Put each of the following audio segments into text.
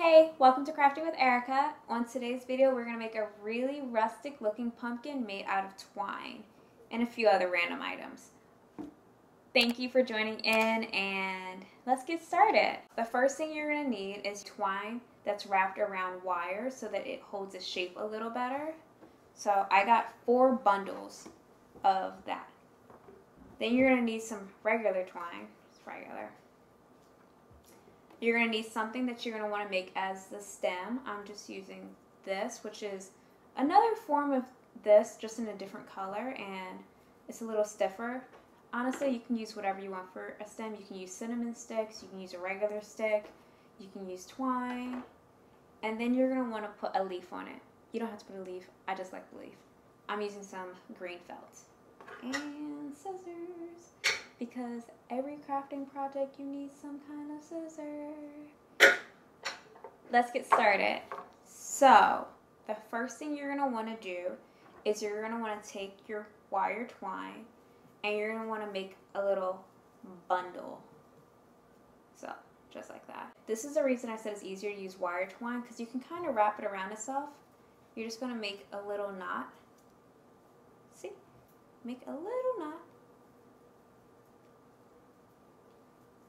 Hey, welcome to Crafting with Erica. On today's video, we're going to make a really rustic looking pumpkin made out of twine and a few other random items. Thank you for joining in and let's get started. The first thing you're going to need is twine that's wrapped around wire so that it holds its shape a little better. So I got 4 bundles of that. Then you're going to need some regular twine, just regular. You're going to need something that you're going to want to make as the stem. I'm just using this, which is another form of this, just in a different color, and it's a little stiffer. Honestly, you can use whatever you want for a stem. You can use cinnamon sticks, you can use a regular stick, you can use twine, and then you're going to want to put a leaf on it. You don't have to put a leaf, I just like the leaf. I'm using some green felt. And scissors. Because every crafting project you need some kind of scissors. Let's get started. So, the first thing you're going to want to do is you're going to want to take your wire twine and you're going to want to make a little bundle. So, just like that. This is the reason I said it's easier to use wire twine because you can kind of wrap it around itself. You're just going to make a little knot. See? Make a little knot.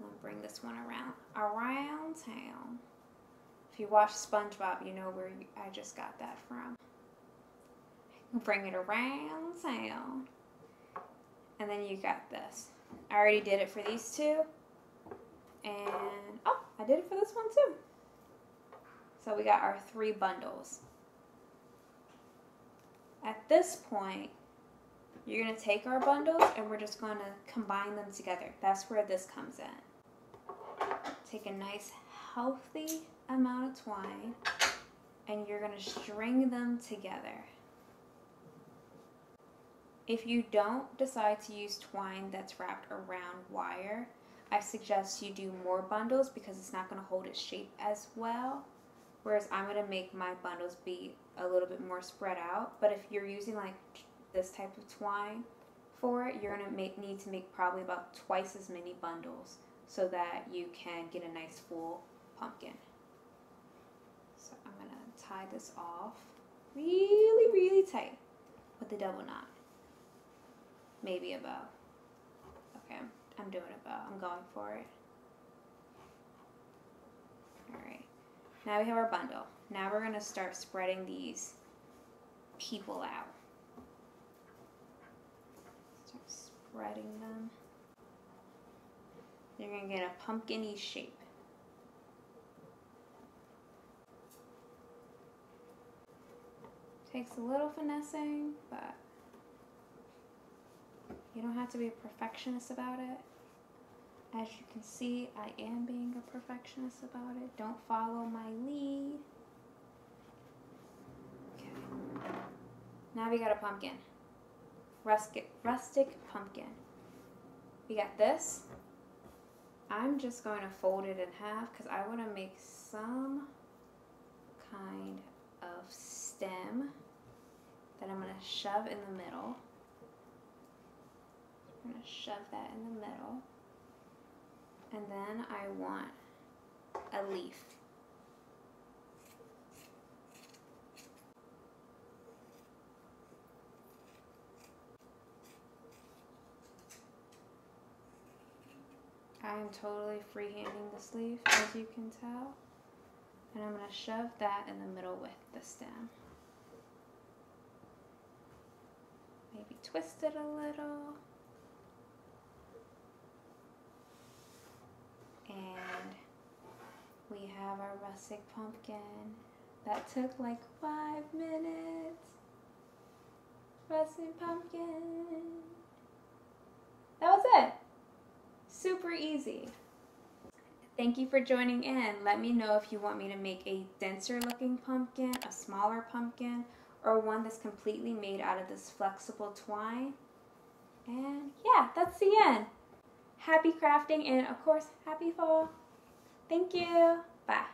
I'm going to bring this one around town. If you watch SpongeBob, you know where I just got that from. Bring it around town. And then you got this. I already did it for these two. And, oh, I did it for this one too. So we got our 3 bundles. At this point, you're going to take our bundles and we're just going to combine them together. That's where this comes in. Take a nice healthy amount of twine and you're going to string them together. If you don't decide to use twine that's wrapped around wire, I suggest you do more bundles because it's not going to hold its shape as well. Whereas I'm going to make my bundles be a little bit more spread out. But if you're using like this type of twine for it, you're going to need to make probably about twice as many bundles so that you can get a nice full pumpkin. So I'm going to tie this off really, really tight with the double knot. Maybe a bow. Okay, I'm doing a bow. I'm going for it. Alright, now we have our bundle. Now we're going to start spreading these people out. Start spreading them. You're going to get a pumpkin-y shape. Takes a little finessing, but you don't have to be a perfectionist about it. As you can see, I am being a perfectionist about it. Don't follow my lead. Okay. Now we got a pumpkin. Rustic pumpkin. We got this. I'm just going to fold it in half because I want to make some kind of stem that I'm going to shove in the middle. I'm going to shove that in the middle. And then I want a leaf. I am totally freehanding this leaf, as you can tell. And I'm going to shove that in the middle with the stem. Maybe twist it a little. And we have our rustic pumpkin. That took like 5 minutes. Rustic pumpkin. That was it. Super easy. Thank you for joining in. Let me know if you want me to make a denser looking pumpkin, a smaller pumpkin, or one that's completely made out of this flexible twine. And yeah, that's the end. Happy crafting and of course, happy fall. Thank you. Bye.